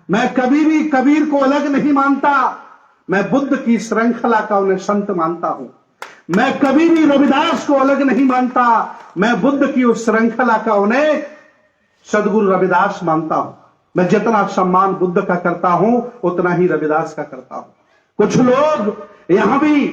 मैं कभी भी कबीर को अलग नहीं मानता, मैं बुद्ध की श्रृंखला का उन्हें संत मानता हूं। मैं कभी भी रविदास को अलग नहीं मानता, मैं बुद्ध की उस श्रृंखला का उन्हें सदगुरु रविदास मानता हूं। मैं जितना सम्मान बुद्ध का करता हूं उतना ही रविदास का करता हूं। कुछ लोग यहां भी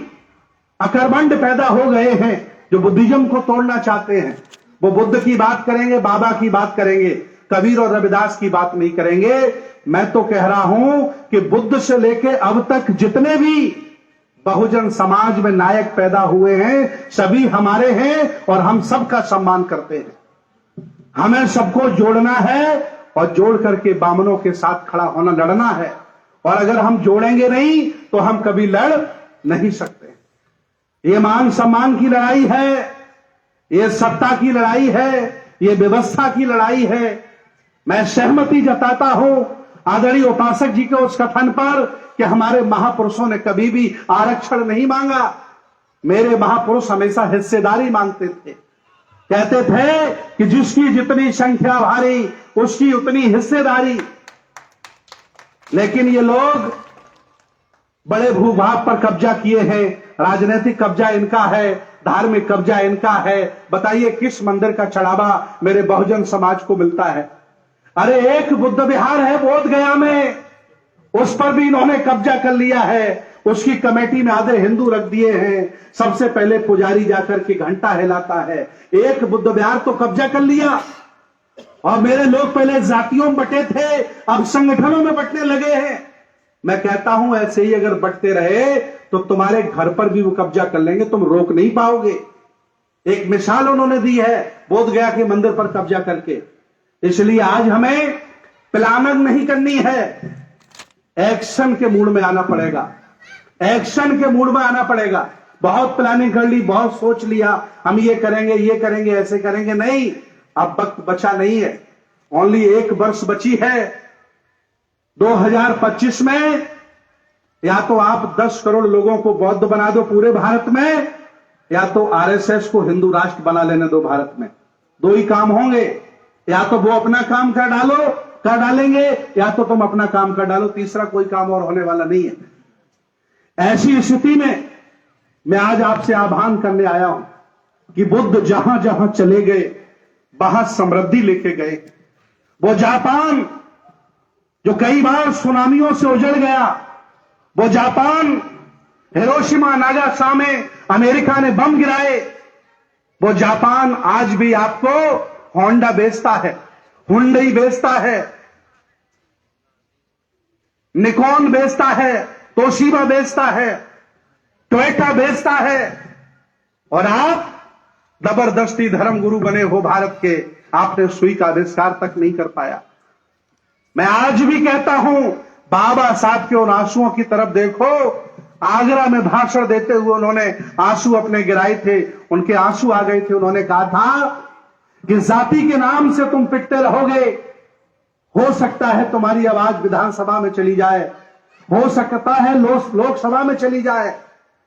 अकर्मण्ड पैदा हो गए हैं जो बुद्धिज्म को तोड़ना चाहते हैं। वो बुद्ध की बात करेंगे, बाबा की बात करेंगे, कबीर और रविदास की बात नहीं करेंगे। मैं तो कह रहा हूं कि बुद्ध से लेके अब तक जितने भी बहुजन समाज में नायक पैदा हुए हैं सभी हमारे हैं और हम सबका सम्मान करते हैं। हमें सबको जोड़ना है और जोड़ करके बामनों के साथ खड़ा होना, लड़ना है। और अगर हम जोड़ेंगे नहीं तो हम कभी लड़ नहीं सकते। ये मान सम्मान की लड़ाई है, ये सत्ता की लड़ाई है, ये व्यवस्था की लड़ाई है। मैं सहमति जताता हूं आदरणीय उपासक जी के उस कथन पर कि हमारे महापुरुषों ने कभी भी आरक्षण नहीं मांगा। मेरे महापुरुष हमेशा हिस्सेदारी मांगते थे। कहते थे कि जिसकी जितनी संख्या भारी उसकी उतनी हिस्सेदारी। लेकिन ये लोग बड़े भूभाग पर कब्जा किए हैं, राजनीतिक कब्जा इनका है, धार्मिक कब्जा इनका है। बताइए किस मंदिर का चढ़ावा मेरे बहुजन समाज को मिलता है? अरे एक बुद्ध विहार है बोध गया में, उस पर भी इन्होंने कब्जा कर लिया है। उसकी कमेटी में आधे हिंदू रख दिए हैं। सबसे पहले पुजारी जाकर के घंटा हिलाता है। एक बुद्ध विहार तो कब्जा कर लिया। और मेरे लोग पहले जातियों में बटे थे, अब संगठनों में बटने लगे हैं। मैं कहता हूं ऐसे ही अगर बटते रहे तो तुम्हारे घर पर भी वो कब्जा कर लेंगे, तुम रोक नहीं पाओगे। एक मिसाल उन्होंने दी है बोध गया के मंदिर पर कब्जा करके। इसलिए आज हमें प्लानिंग नहीं करनी है, एक्शन के मूड में आना पड़ेगा। एक्शन के मूड में आना पड़ेगा। बहुत प्लानिंग कर ली, बहुत सोच लिया, हम ये करेंगे, ऐसे करेंगे, नहीं। अब वक्त बचा नहीं है, ओनली एक वर्ष बची है। 2025 में या तो आप 10 करोड़ लोगों को बौद्ध बना दो पूरे भारत में, या तो आरएसएस को हिंदू राष्ट्र बना लेने दो भारत में। दो ही काम होंगे, या तो वो अपना काम कर डालेंगे, या तो तुम अपना काम कर डालो। तीसरा कोई काम और होने वाला नहीं है। ऐसी स्थिति में मैं आज आपसे आह्वान करने आया हूं कि बुद्ध जहां जहां चले गए वहां समृद्धि लेके गए। वो जापान जो कई बार सुनामियों से उजड़ गया, वो जापान हिरोशिमा नागासाकी में अमेरिका ने बम गिराए, वो जापान आज भी आपको होंडा बेचता है, हुंडई बेचता है, निकॉन बेचता है, तोशिबा बेचता है, टोयोटा बेचता है। और आप जबरदस्ती धर्मगुरु बने हो भारत के, आपने सुई का आविष्कार तक नहीं कर पाया। मैं आज भी कहता हूं बाबा साहब के उन आंसुओं की तरफ देखो। आगरा में भाषण देते हुए उन्होंने आंसू अपने गिराए थे, उनके आंसू आ गए थे। उन्होंने कहा था कि जाति के नाम से तुम पिटते रहोगे, हो सकता है तुम्हारी आवाज विधानसभा में चली जाए, हो सकता है लोकसभा में चली जाए,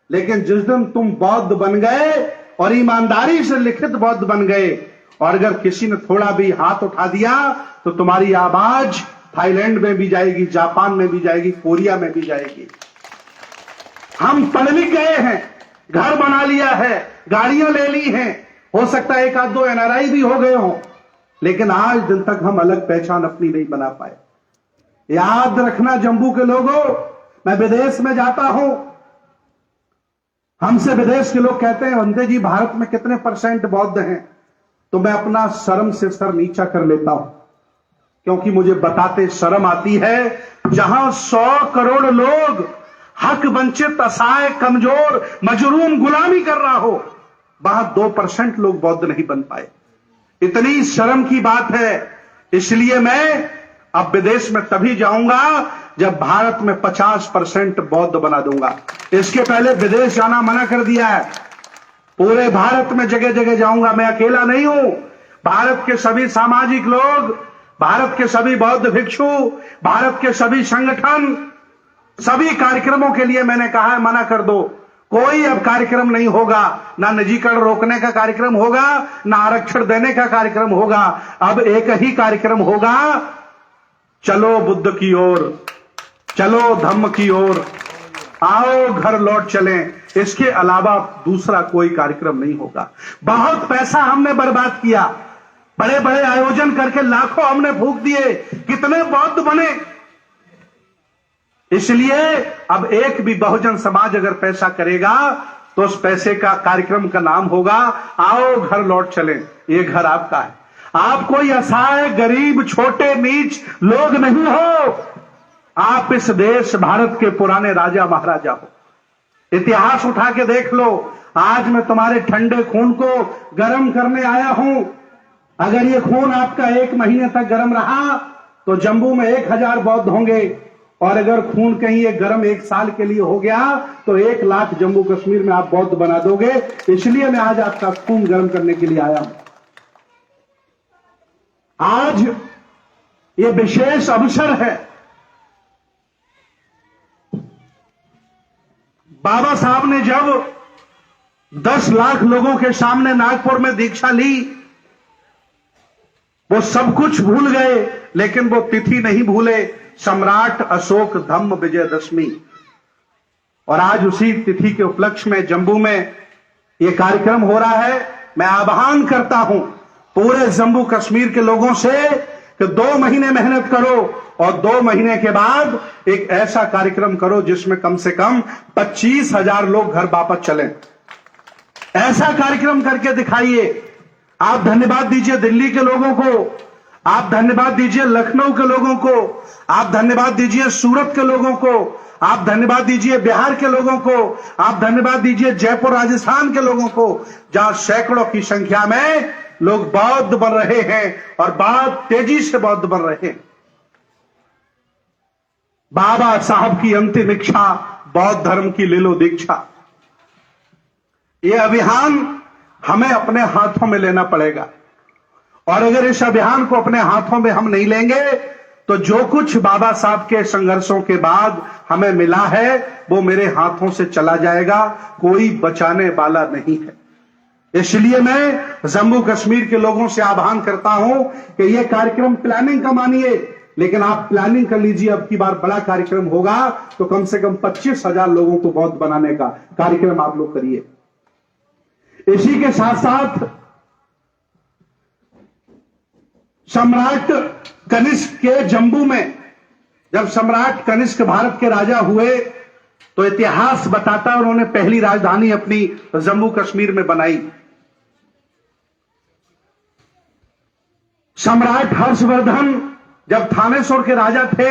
लेकिन जिस दिन तुम बौद्ध बन गए और ईमानदारी से लिखित बौद्ध बन गए, और अगर किसी ने थोड़ा भी हाथ उठा दिया तो तुम्हारी आवाज थाईलैंड में भी जाएगी, जापान में भी जाएगी, कोरिया में भी जाएगी। हम पढ़ लिख गए हैं, घर बना लिया है, गाड़ियां ले ली हैं, हो सकता है एक आध दो एनआरआई भी हो गए हों, लेकिन आज दिन तक हम अलग पहचान अपनी नहीं बना पाए। याद रखना जम्मू के लोगों, मैं विदेश में जाता हूं, हमसे विदेश के लोग कहते हैं वंदे जी भारत में कितने % बौद्ध हैं, तो मैं अपना शर्म से सर नीचा कर लेता हूं, क्योंकि मुझे बताते शर्म आती है। जहां 100 करोड़ लोग हक वंचित, असहाय, कमजोर, मजरूम, गुलामी कर रहा हो, वहां 2% लोग बौद्ध नहीं बन पाए। इतनी शर्म की बात है। इसलिए मैं अब विदेश में तभी जाऊंगा जब भारत में 50% बौद्ध बना दूंगा। इसके पहले विदेश जाना मना कर दिया है। पूरे भारत में जगह जगह जाऊंगा, मैं अकेला नहीं हूं। भारत के सभी सामाजिक लोग, भारत के सभी बौद्ध भिक्षु, भारत के सभी संगठन, सभी कार्यक्रमों के लिए मैंने कहा है मना कर दो। कोई अब कार्यक्रम नहीं होगा, ना निजीकरण रोकने का कार्यक्रम होगा, ना आरक्षण देने का कार्यक्रम होगा। अब एक ही कार्यक्रम होगा, चलो बुद्ध की ओर, चलो धम्म की ओर, आओ घर लौट चलें। इसके अलावा दूसरा कोई कार्यक्रम नहीं होगा। बहुत पैसा हमने बर्बाद किया, बड़े बड़े आयोजन करके लाखों हमने फूंक दिए, कितने बौद्ध बने। इसलिए अब एक भी बहुजन समाज अगर पैसा करेगा तो उस पैसे का कार्यक्रम का नाम होगा आओ घर लौट चलें। ये घर आपका है। आप कोई असहाय, गरीब, छोटे नीच लोग नहीं हो। आप इस देश भारत के पुराने राजा महाराजा हो। इतिहास उठा के देख लो। आज मैं तुम्हारे ठंडे खून को गर्म करने आया हूं। अगर ये खून आपका 1 महीने तक गर्म रहा तो जम्मू में 1000 बौद्ध होंगे, और अगर खून कहीं ये गर्म 1 साल के लिए हो गया तो 1 लाख जम्मू कश्मीर में आप बौद्ध बना दोगे। इसलिए मैं आज आपका खून गर्म करने के लिए आया हूं। आज ये विशेष अवसर है। बाबा साहब ने जब 10 लाख लोगों के सामने नागपुर में दीक्षा ली, वो सब कुछ भूल गए, लेकिन वो तिथि नहीं भूले, सम्राट अशोक धम्म विजयदशमी। और आज उसी तिथि के उपलक्ष्य में जम्मू में ये कार्यक्रम हो रहा है। मैं आह्वान करता हूं पूरे जम्मू कश्मीर के लोगों से कि 2 महीने मेहनत करो और 2 महीने के बाद एक ऐसा कार्यक्रम करो जिसमें कम से कम 25,000 लोग घर वापस चलें। ऐसा कार्यक्रम करके दिखाइए। आप धन्यवाद दीजिए दिल्ली के लोगों को, आप धन्यवाद दीजिए लखनऊ के लोगों को, आप धन्यवाद दीजिए सूरत के लोगों को, आप धन्यवाद दीजिए बिहार के लोगों को, आप धन्यवाद दीजिए जयपुर राजस्थान के लोगों को, जहां सैकड़ों की संख्या में लोग बौद्ध बन रहे हैं और बहुत तेजी से बौद्ध बन रहे हैं। बाबा साहब की अंतिम इच्छा बौद्ध धर्म की ले लो दीक्षा। यह अभियान हमें अपने हाथों में लेना पड़ेगा, और अगर इस अभियान को अपने हाथों में हम नहीं लेंगे तो जो कुछ बाबा साहब के संघर्षों के बाद हमें मिला है वो मेरे हाथों से चला जाएगा, कोई बचाने वाला नहीं है। इसलिए मैं जम्मू कश्मीर के लोगों से आह्वान करता हूं कि यह कार्यक्रम प्लानिंग का मानिए, लेकिन आप प्लानिंग कर लीजिए। अब की बार बड़ा कार्यक्रम होगा तो कम से कम 25,000 लोगों को बौद्ध बनाने का कार्यक्रम आप लोग करिए। इसी के साथ साथ सम्राट कनिष्क के जम्मू में, जब सम्राट कनिष्क भारत के राजा हुए तो इतिहास बताता है उन्होंने पहली राजधानी अपनी जम्मू कश्मीर में बनाई। सम्राट हर्षवर्धन जब थानेश्वर के राजा थे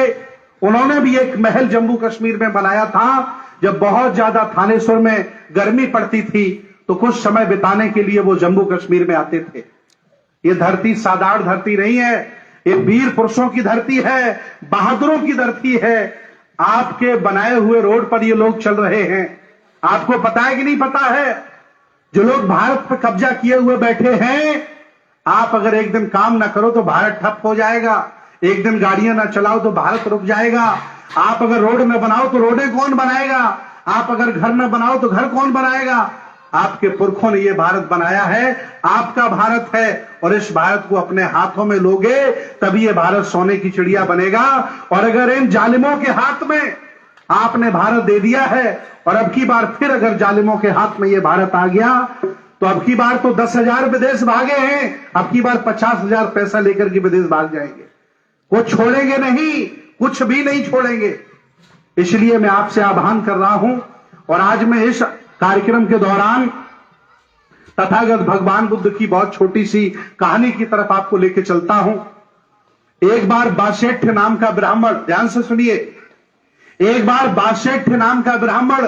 उन्होंने भी एक महल जम्मू कश्मीर में बनाया था। जब बहुत ज्यादा थानेश्वर में गर्मी पड़ती थी तो कुछ समय बिताने के लिए वो जम्मू कश्मीर में आते थे। ये धरती साधारण धरती नहीं है, ये वीर पुरुषों की धरती है, बहादुरों की धरती है। आपके बनाए हुए रोड पर ये लोग चल रहे हैं। आपको पता है कि नहीं पता है? जो लोग भारत पर कब्जा किए हुए बैठे हैं, आप अगर एक दिन काम ना करो तो भारत ठप हो जाएगा, एक दिन गाड़ियां ना चलाओ तो भारत रुक जाएगा। आप अगर रोड न बनाओ तो रोडें कौन बनाएगा? आप अगर घर न बनाओ तो घर कौन बनाएगा? आपके पुरखों ने ये भारत बनाया है, आपका भारत है, और इस भारत को अपने हाथों में लोगे तभी ये भारत सोने की चिड़िया बनेगा। और अगर इन जालिमों के हाथ में आपने भारत दे दिया है और अब की बार फिर अगर जालिमों के हाथ में ये भारत आ गया तो अब की बार तो 10,000 विदेश भागे हैं, अब की बार 50,000 पैसा लेकर के विदेश भाग जाएंगे। वो छोड़ेंगे नहीं, कुछ भी नहीं छोड़ेंगे। इसलिए मैं आपसे आह्वान कर रहा हूं, और आज मैं इस कार्यक्रम के दौरान तथागत भगवान बुद्ध की बहुत छोटी सी कहानी की तरफ आपको लेकर चलता हूं। एक बार बासेठ नाम का ब्राह्मण, ध्यान से सुनिए, एक बार बासेठ नाम का ब्राह्मण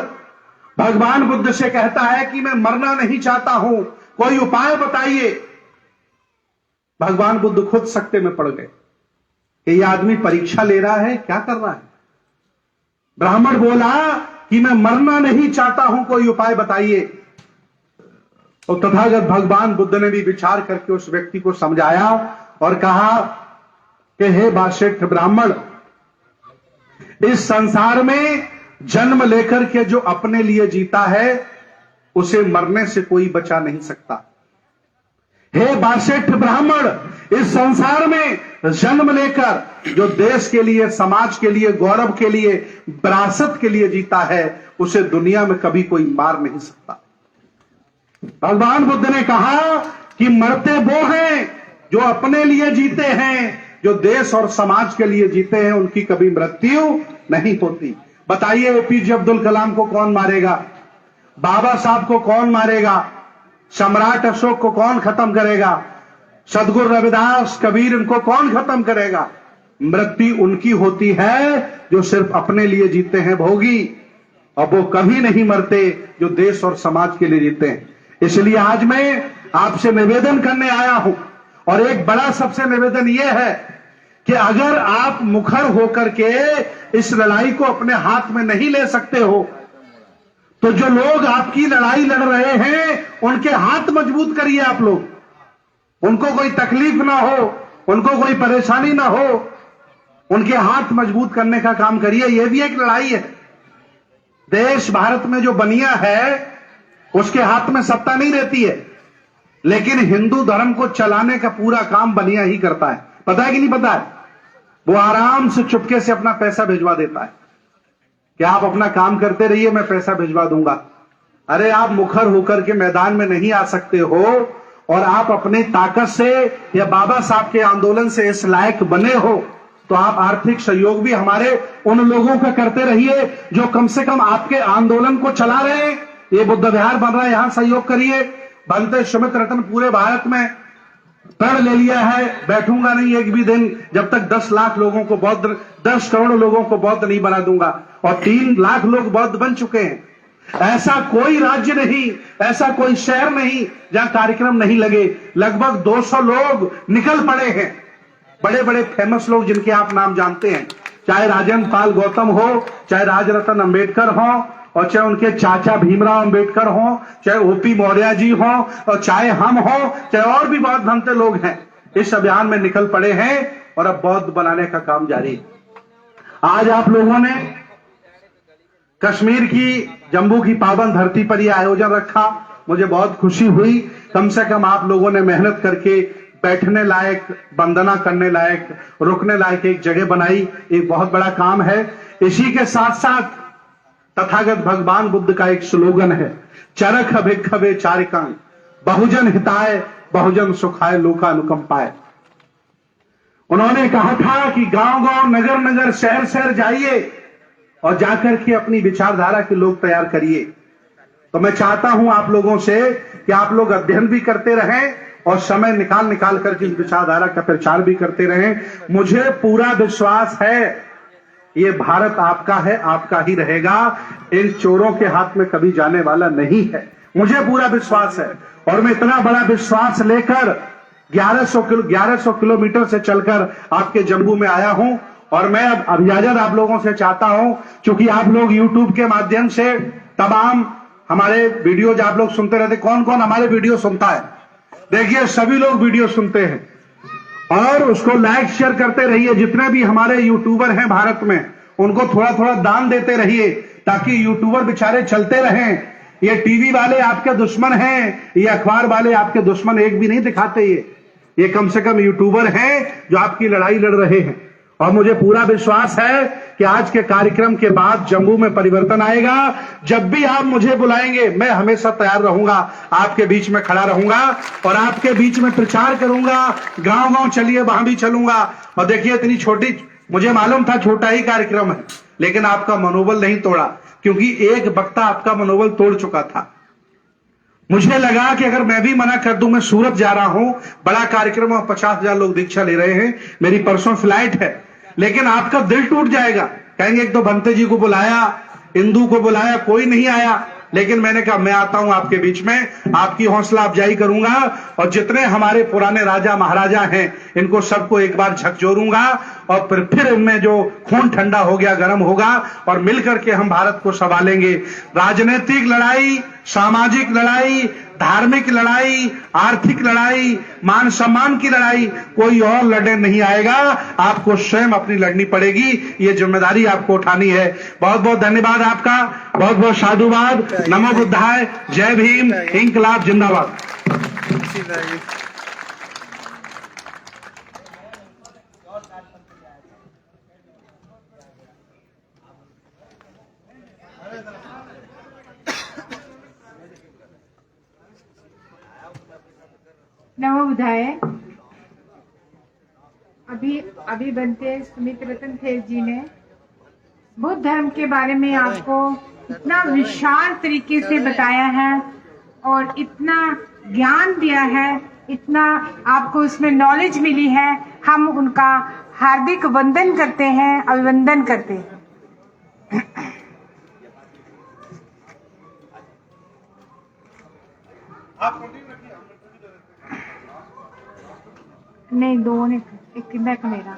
भगवान बुद्ध से कहता है कि मैं मरना नहीं चाहता हूं, कोई उपाय बताइए। भगवान बुद्ध खुद सकते में पड़ गए कि यह आदमी परीक्षा ले रहा है, क्या कर रहा है। ब्राह्मण बोला कि मैं मरना नहीं चाहता हूं, कोई उपाय बताइए। और तथागत भगवान बुद्ध ने भी विचार करके उस व्यक्ति को समझाया और कहा कि हे बासेठ ब्राह्मण, इस संसार में जन्म लेकर के जो अपने लिए जीता है उसे मरने से कोई बचा नहीं सकता। हे बासेठ ब्राह्मण, इस संसार में जन्म लेकर जो देश के लिए, समाज के लिए, गौरव के लिए, विरासत के लिए जीता है, उसे दुनिया में कभी कोई मार नहीं सकता। भगवान बुद्ध ने कहा कि मरते वो हैं जो अपने लिए जीते हैं, जो देश और समाज के लिए जीते हैं, उनकी कभी मृत्यु नहीं होती। बताइए, एपीजे अब्दुल कलाम को कौन मारेगा? बाबा साहब को कौन मारेगा? सम्राट अशोक को कौन खत्म करेगा? सदगुरु रविदास, कबीर, इनको कौन खत्म करेगा? मृत्यु उनकी होती है जो सिर्फ अपने लिए जीते हैं भोगी, और वो कभी नहीं मरते जो देश और समाज के लिए जीते हैं। इसलिए आज मैं आपसे निवेदन करने आया हूं, और एक बड़ा सबसे निवेदन यह है कि अगर आप मुखर होकर के इस लड़ाई को अपने हाथ में नहीं ले सकते हो, तो जो लोग आपकी लड़ाई लड़ रहे हैं उनके हाथ मजबूत करिए। आप लोग, उनको कोई तकलीफ ना हो, उनको कोई परेशानी ना हो, उनके हाथ मजबूत करने का काम करिए। यह भी एक लड़ाई है। देश भारत में जो बनिया है उसके हाथ में सत्ता नहीं रहती है, लेकिन हिंदू धर्म को चलाने का पूरा काम बनिया ही करता है। पता है कि नहीं पता है? वो आराम से चुपके से अपना पैसा भिजवा देता है कि आप अपना काम करते रहिए, मैं पैसा भिजवा दूंगा। अरे आप मुखर होकर के मैदान में नहीं आ सकते हो, और आप अपनी ताकत से या बाबा साहब के आंदोलन से इस लायक बने हो, तो आप आर्थिक सहयोग भी हमारे उन लोगों का करते रहिए जो कम से कम आपके आंदोलन को चला रहे हैं। ये बुद्ध विहार बन रहा है, यहां सहयोग करिए। बनते सुमित रत्न पूरे भारत में प्रण ले लिया है, बैठूंगा नहीं एक भी दिन जब तक 10 लाख लोगों को बौद्ध, 10 करोड़ लोगों को बौद्ध नहीं बना दूंगा, और 3 लाख लोग बौद्ध बन चुके हैं। ऐसा कोई राज्य नहीं, ऐसा कोई शहर नहीं जहां कार्यक्रम नहीं लगे। लगभग 200 लोग निकल पड़े हैं, बड़े बड़े फेमस लोग जिनके आप नाम जानते हैं, चाहे राजेंद्र पाल गौतम हो, चाहे राजरत्न अंबेडकर हो, और चाहे उनके चाचा भीमराव अंबेडकर हो, चाहे ओपी मौर्य जी हो, और चाहे हम हो, चाहे और भी बहुत भंते लोग हैं, इस अभियान में निकल पड़े हैं, और अब बौद्ध बनाने का काम जारी है। आज आप लोगों ने कश्मीर की, जम्मू की पावन धरती पर यह आयोजन रखा, मुझे बहुत खुशी हुई। कम से कम आप लोगों ने मेहनत करके बैठने लायक, वंदना करने लायक, रुकने लायक एक जगह बनाई, एक बहुत बड़ा काम है। इसी के साथ साथ तथागत भगवान बुद्ध का एक स्लोगन है, चरख भिक्षवे चारिकांग, बहुजन हिताय बहुजन सुखाय लोकानुकंपाय। उन्होंने कहा था कि गांव गांव, नगर नगर, शहर शहर जाइए और जाकर के अपनी विचारधारा के लोग तैयार करिए। तो मैं चाहता हूं आप लोगों से कि आप लोग अध्ययन भी करते रहें और समय निकाल निकाल करके इस विचारधारा का प्रचार भी करते रहें। मुझे पूरा विश्वास है ये भारत आपका है, आपका ही रहेगा, इन चोरों के हाथ में कभी जाने वाला नहीं है, मुझे पूरा विश्वास है। और मैं इतना बड़ा विश्वास लेकर 1100 किलोमीटर से चलकर आपके जम्मू में आया हूं, और मैं अब अभियाजन आप लोगों से चाहता हूं, क्योंकि आप लोग यूट्यूब के माध्यम से तमाम हमारे वीडियोज आप लोग सुनते रहते। कौन कौन हमारे वीडियो सुनता है? देखिए, सभी लोग वीडियो सुनते हैं, और उसको लाइक शेयर करते रहिए। जितने भी हमारे यूट्यूबर हैं भारत में, उनको थोड़ा थोड़ा दान देते रहिए, ताकि यूट्यूबर बेचारे चलते रहें। ये टीवी वाले आपके दुश्मन हैं, ये अखबार वाले आपके दुश्मन एक भी नहीं दिखाते। ये कम से कम यूट्यूबर हैं जो आपकी लड़ाई लड़ रहे हैं। और मुझे पूरा विश्वास है कि आज के कार्यक्रम के बाद जम्मू में परिवर्तन आएगा। जब भी आप मुझे बुलाएंगे, मैं हमेशा तैयार रहूंगा, आपके बीच में खड़ा रहूंगा और आपके बीच में प्रचार करूंगा। गांव गांव चलिए, वहां भी चलूंगा। और देखिए, इतनी छोटी, मुझे मालूम था छोटा ही कार्यक्रम है, लेकिन आपका मनोबल नहीं तोड़ा, क्योंकि एक वक्ता आपका मनोबल तोड़ चुका था। मुझे लगा कि अगर मैं भी मना कर दूं, मैं सूरत जा रहा हूं, बड़ा कार्यक्रम और 50,000 लोग दीक्षा ले रहे हैं, मेरी परसों फ्लाइट है, लेकिन आपका दिल टूट जाएगा। कहेंगे एक तो भंते जी को बुलाया, इंदू को बुलाया, कोई नहीं आया। लेकिन मैंने कहा मैं आता हूं आपके बीच में, आपकी हौसला अफजाई करूंगा, और जितने हमारे पुराने राजा महाराजा हैं इनको सबको एक बार झकझोरूंगा, और फिर इनमें जो खून ठंडा हो गया गर्म होगा, और मिलकर के हम भारत को संभालेंगे। राजनीतिक लड़ाई, सामाजिक लड़ाई, धार्मिक लड़ाई, आर्थिक लड़ाई, मान सम्मान की लड़ाई कोई और लड़ने नहीं आएगा, आपको स्वयं अपनी लड़नी पड़ेगी। ये जिम्मेदारी आपको उठानी है। बहुत बहुत धन्यवाद आपका, बहुत बहुत साधुवाद। नमो बुद्धाय, जय भीम, इंकलाब जिंदाबाद। नमो बुधाय। अभी बनते सुमित रतन थे जी ने बुद्ध धर्म के बारे में आपको इतना विशाल तरीके से बताया है और इतना ज्ञान दिया है, इतना आपको इसमें नॉलेज मिली है। हम उनका हार्दिक वंदन करते हैं, अभिवंदन करते हैं। नहीं, दो ने एक मेरा